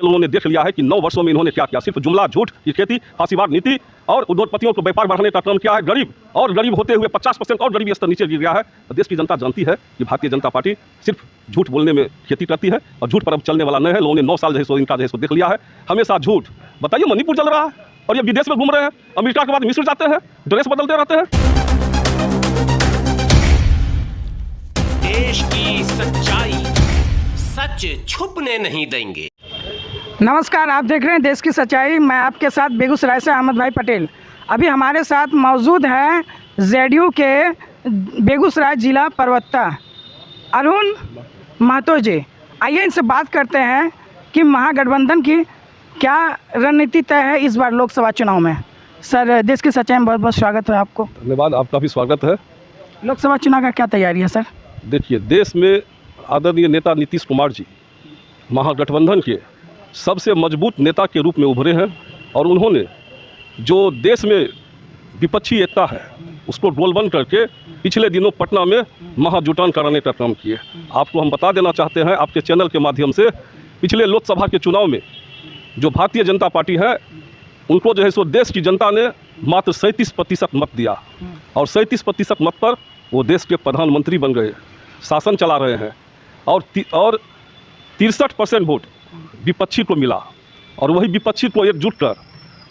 लोगों ने देख लिया है कि 9 वर्षों में इन्होंने क्या किया। सिर्फ जुमला, झूठ की खेती, फांसीवाद नीति और उद्योगपतियों को व्यापार बढ़ाने का काम किया है। गरीब होते हुए 50% और गरीबी स्तर नीचे गिर गया है। तो देश की जनता जानती है कि भारतीय जनता पार्टी सिर्फ झूठ बोलने में खेती करती है और झूठ पर अब चलने वाला नहीं है। लोगों ने 9 साल जो है इनका जो है देख लिया है, हमेशा झूठ। बताइए, मणिपुर जल रहा है और ये विदेश में घूम रहे हैं, अमेरिका के बाद मिस्र जाते हैं, ड्रेस बदलते रहते हैं। देश की सच्चाई सच छुपने नहीं देंगे। नमस्कार, आप देख रहे हैं देश की सच्चाई। मैं आपके साथ बेगूसराय से अहमद भाई पटेल। अभी हमारे साथ मौजूद हैं जेडीयू के बेगूसराय जिला प्रवक्ता अरुण महतो जी। आइए इनसे बात करते हैं कि महागठबंधन की क्या रणनीति तय है इस बार लोकसभा चुनाव में। सर, देश की सच्चाई में बहुत बहुत स्वागत है आपको। धन्यवाद, आपका भी स्वागत है। लोकसभा चुनाव का क्या तैयारी है सर? देखिए, देश में आदरणीय नेता नीतीश कुमार जी महागठबंधन के सबसे मजबूत नेता के रूप में उभरे हैं और उन्होंने जो देश में विपक्षी एकता है उसको गोलबंद करके पिछले दिनों पटना में महाजुटान कराने का काम किए। आपको हम बता देना चाहते हैं आपके चैनल के माध्यम से, पिछले लोकसभा के चुनाव में जो भारतीय जनता पार्टी है उनको जो है सो देश की जनता ने मात्र 37% मत दिया और 37% मत पर वो देश के प्रधानमंत्री बन गए, शासन चला रहे हैं। और 63% वोट विपक्षी को मिला और वही विपक्षी को एकजुट कर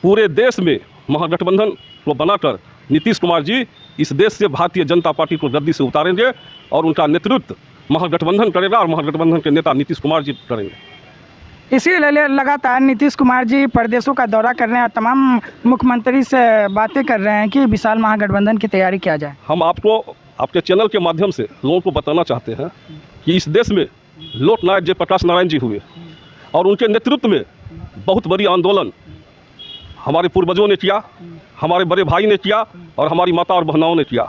पूरे देश में महागठबंधन को बनाकर नीतीश कुमार जी इस देश से भारतीय जनता पार्टी को गद्दी से उतारेंगे और उनका नेतृत्व महागठबंधन करेगा और महागठबंधन के नेता नीतीश कुमार जी करेंगे। इसीलिए लगातार नीतीश कुमार जी प्रदेशों का दौरा कर रहे हैं और तमाम मुख्यमंत्री से बातें कर रहे हैं कि विशाल महागठबंधन की तैयारी किया जाए। हम आपको आपके चैनल के माध्यम से लोगों को बताना चाहते हैं कि इस देश में लोकनायक जयप्रकाश नारायण जी हुए और उनके नेतृत्व में बहुत बड़ी आंदोलन हमारे पूर्वजों ने किया, हमारे बड़े भाई ने किया और हमारी माता और बहनाओं ने किया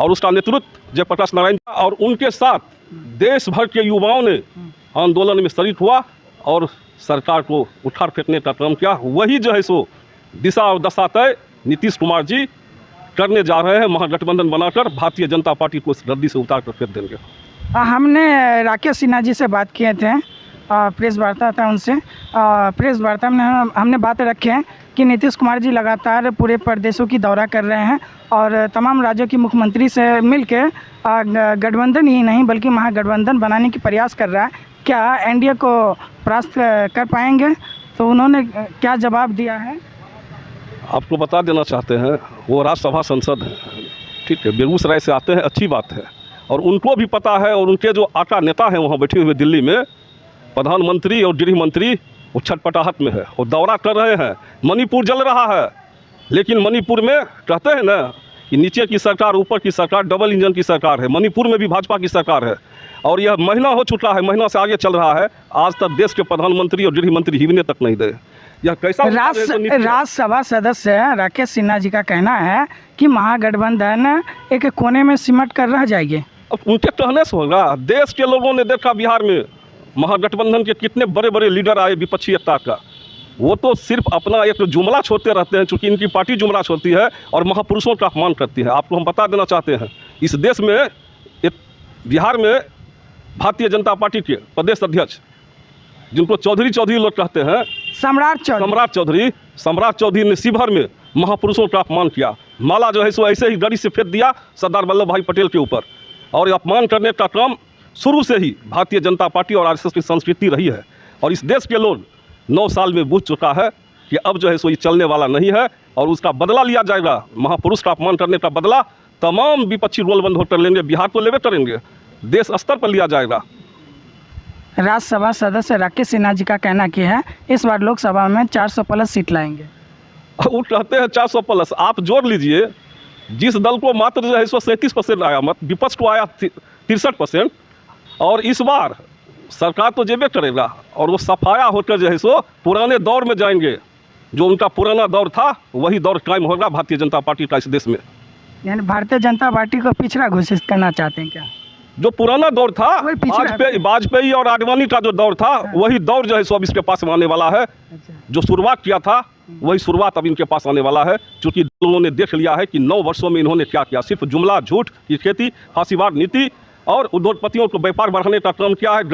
और उसका नेतृत्व जयप्रकाश नारायण जी और उनके साथ देश भर के युवाओं ने आंदोलन में शरीक हुआ और सरकार को उखाड़ फेंकने का काम किया। वही जो है सो दिशा और दशा तय नीतीश कुमार जी करने जा रहे हैं। महागठबंधन बनाकर भारतीय जनता पार्टी को इस गद्दी से उतार कर फेंक देंगे। हमने राकेश सिन्हा जी से बात किए थे, प्रेस वार्ता था उनसे। प्रेस वार्ता में हमने बातें रखे हैं कि नीतीश कुमार जी लगातार पूरे प्रदेशों की दौरा कर रहे हैं और तमाम राज्यों के मुख्यमंत्री से मिलकर गठबंधन ही नहीं बल्कि महागठबंधन बनाने की प्रयास कर रहा है। क्या एनडीए को परास्त कर पाएंगे? तो उन्होंने क्या जवाब दिया है आपको बता देना चाहते हैं। वो राज्यसभा सांसद हैं, ठीक है, बेगूसराय से आते हैं, अच्छी बात है और उनको भी पता है और उनके जो आका नेता हैं वहाँ बैठे हुए दिल्ली में, प्रधानमंत्री और गृह मंत्री, वो छटपटाहट में है और दौरा कर रहे हैं। मणिपुर जल रहा है लेकिन मणिपुर में कहते हैं ना कि नीचे की सरकार ऊपर की सरकार, डबल इंजन की सरकार है। मणिपुर में भी भाजपा की सरकार है और यह महीना हो चुका है, महीना से आगे चल रहा है, आज तक देश के प्रधानमंत्री और गृह मंत्री हिलने तक नहीं दे। यह कैसा राज्यसभा सदस्य राकेश सिन्हा जी का कहना है कि महागठबंधन एक कोने में सिमट कर रह जाएगी। अब उनके कहने से होगा। देश के लोगों ने देखा बिहार में महागठबंधन के कितने बड़े बड़े लीडर आए विपक्षी एकता का। वो तो सिर्फ अपना एक जुमला छोड़ते रहते हैं, चूँकि इनकी पार्टी जुमला छोड़ती है और महापुरुषों का अपमान करती है। आपको हम बता देना चाहते हैं, इस देश में एक बिहार में भारतीय जनता पार्टी के प्रदेश अध्यक्ष जिनको चौधरी लोग कहते हैं, सम्राट चौधरी ने शिवहर में महापुरुषों का अपमान किया। माला जो है सो ऐसे ही गड़ी से फेंक दिया सरदार वल्लभ भाई पटेल के ऊपर और अपमान करने का काम शुरू से ही भारतीय जनता पार्टी और आरएसएस की संस्कृति रही है और इस देश के लोग 9 साल में बूझ चुका है कि अब जो है सो ये चलने वाला नहीं है और उसका बदला लिया जाएगा। महापुरुष का अपमान करने का बदला तमाम विपक्षी गोलबंद होकर लेंगे, बिहार को लेवे करेंगे, देश स्तर पर लिया जाएगा। राज्यसभा सदस्य राकेश सिन्हा जी का कहना क्या है, इस बार लोकसभा में 400+ सीट लाएंगे। वो कहते हैं 400+, आप जोड़ लीजिए, जिस दल को मात्र जो है सो 37% आया मत, विपक्ष को आया 63% और इस बार सरकार तो जेबे करेगा और वो सफाया होकर जो है सो पुराने दौर में जाएंगे। जो उनका पुराना दौर था वही दौर कायम होगा भारतीय जनता पार्टी का इस देश में। यानी भारतीय जनता पार्टी को पिछड़ा घोषित करना चाहते हैं क्या? जो पुराना दौर था वाजपेयी और आडवाणी का जो दौर था वही दौर जो है सो अब इसके पास आने वाला है। जो शुरुआत किया था वही शुरुआत अब इनके पास आने वाला है, क्योंकि लोगों ने देख लिया है कि 9 वर्षों में इन्होंने क्या किया। सिर्फ जुमला, झूठ की खेती, फांसीवाद नीति और उद्योगपतियों को व्यापार बढ़ाने का काम किया है।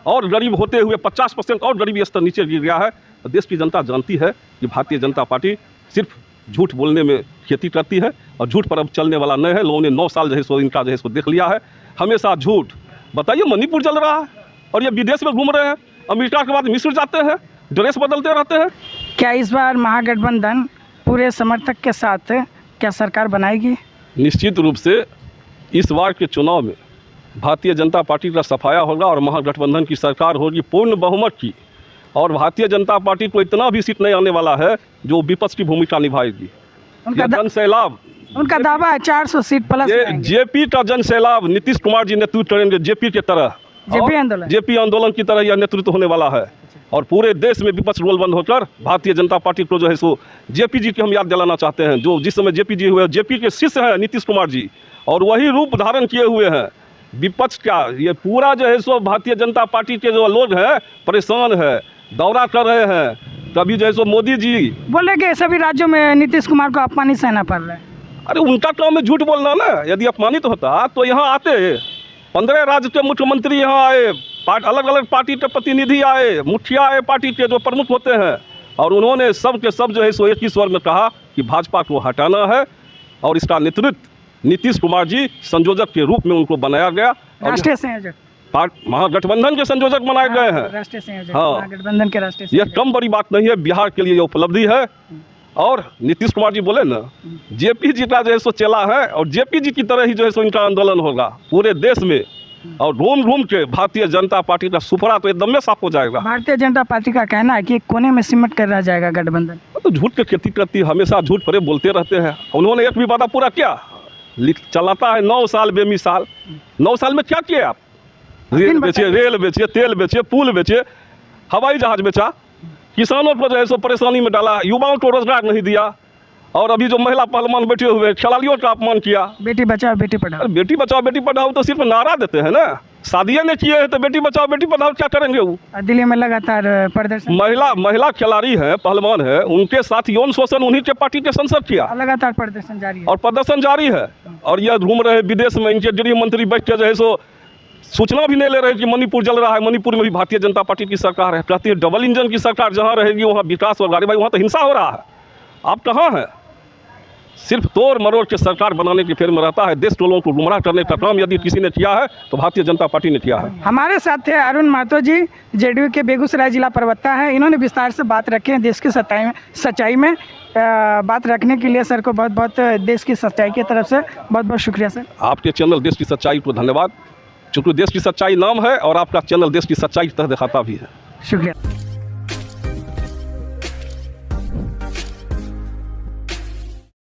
और गरीब होते हुए 50% और गरीबी स्तर नीचे गिर गया है। तो देश की जनता जानती है कि भारतीय जनता पार्टी सिर्फ झूठ बोलने में खेती करती है और झूठ पर अब चलने वाला नहीं है। लोगों ने 9 साल जो है सो इनका जो है सो देख लिया है, हमेशा झूठ। बताइए, मणिपुर जल रहा है और ये विदेश में घूम रहे हैं, अमेरिका के बाद मिस्र जाते हैं, ड्रेस बदलते रहते हैं। क्या इस बार महागठबंधन पूरे समर्थक के साथ क्या सरकार बनाएगी? निश्चित रूप से इस बार के चुनाव में भारतीय जनता पार्टी का सफाया होगा और महागठबंधन की सरकार होगी पूर्ण बहुमत की। और भारतीय जनता पार्टी को इतना भी सीट नहीं आने वाला है जो विपक्ष की भूमिका निभाएगी। जन सैलाब, उनका दावा है 400 सीट प्लस। जेपी का जन सैलाब नीतीश कुमार जी नेतृत्व करेंगे, जेपी के तरह, जेपी आंदोलन की तरह यह नेतृत्व होने वाला है। और पूरे देश में विपक्ष रोल बंद होकर भारतीय जनता पार्टी को जो है सो जेपी जी की हम याद दिलाना चाहते हैं, जो जिस समय जेपी जी हुए, जेपी के शिष्य हैं नीतीश कुमार जी, और वही रूप धारण किए हुए हैं। विपक्ष का ये पूरा जो है सो भारतीय जनता पार्टी के जो लोग हैं परेशान है, दौरा कर रहे हैं। कभी जो है सो मोदी जी बोले कि सभी राज्यों में नीतीश कुमार को अपमानित सहना पड़ रहा है। अरे उनका काम है झूठ बोलना ना। यदि अपमानित होता तो यहाँ आते, 15 राज्य के मुख्यमंत्री यहाँ आए, अलग अलग पार्टी के प्रतिनिधि आए, मुखिया आए पार्टी के जो प्रमुख होते हैं, और उन्होंने सब के सब जो है सो एक ही स्वर में कहा कि भाजपा को हटाना है और इसका नेतृत्व नीतीश कुमार जी संयोजक के रूप में उनको बनाया गया। राष्ट्रीय संयोजक, महागठबंधन के संयोजक बनाए गए हैं। राष्ट्रीय संयोजक, हाँ, महागठबंधन के राष्ट्रीय यह कम बड़ी बात नहीं है, बिहार के लिए ये उपलब्धि है। और नीतीश कुमार जी बोले ना, जेपी जी का जो है सो चेला है और जेपी जी की तरह ही जो है सो इनका आंदोलन होगा पूरे देश में, और घूम घूम के भारतीय जनता पार्टी का सुपड़ा तो एकदम में साफ हो जाएगा। भारतीय जनता पार्टी का कहना है कि एक कोने में सिमट कर रह जाएगा गठबंधन। तो झूठ की खेती करती है, हमेशा झूठ पर बोलते रहते हैं। उन्होंने एक भी वादा पूरा किया? चलाता है 9 साल बेमिसाल। 9 साल में क्या किए आप? रेल बेचे, तेल बेचे, पुल बेचे, हवाई जहाज बेचा, किसानों को जो है सो परेशानी में डाला, युवाओं को रोजगार नहीं दिया, और अभी जो महिला पहलवान बैठे हुए खिलाड़ियों का अपमान किया। बेटी बचाओ बेटी पढ़ाओ। बेटी बचाओ बेटी पढ़ाओ तो सिर्फ नारा देते हैं ना, शादियाँ ने किए हैं तो बेटी बचाओ बेटी पढ़ाओ क्या करेंगे वो? दिल्ली में लगातार प्रदर्शन, महिला खिलाड़ी है, पहलवान है, उनके साथ यौन शोषण उन्हीं के पार्टी के संसद किया, लगातार प्रदर्शन जारी है और प्रदर्शन जारी है। और यह घूम रहे विदेश में, इनके गृह मंत्री बैठ के जो है सो सूचना भी नहीं ले रहे कि मणिपुर जल रहा है। मणिपुर में भी भारतीय जनता पार्टी की सरकार है, कहती है डबल इंजन की सरकार जहाँ रहेगी वहाँ विकास और गाड़ी, भाई वहाँ तो हिंसा हो रहा है। आप कहाँ हैं? सिर्फ तोड़ मरोड़ के सरकार बनाने की फेर में रहता है। देश के लोगों को गुमराह करने का काम यदि किसी ने किया है तो भारतीय जनता पार्टी ने किया है। हमारे साथ थे अरुण महतो जी, जेडीयू के बेगूसराय जिला प्रवक्ता है। इन्होंने विस्तार से बात रखी है देश की सच्चाई में बात रखने के लिए सर को बहुत बहुत देश की सच्चाई की तरफ से बहुत बहुत शुक्रिया सर। आपके चैनल देश की सच्चाई को धन्यवाद, चूँकि देश की सच्चाई नाम है और आपका चैनल देश की सच्चाई की तरह दिखाता भी है। शुक्रिया।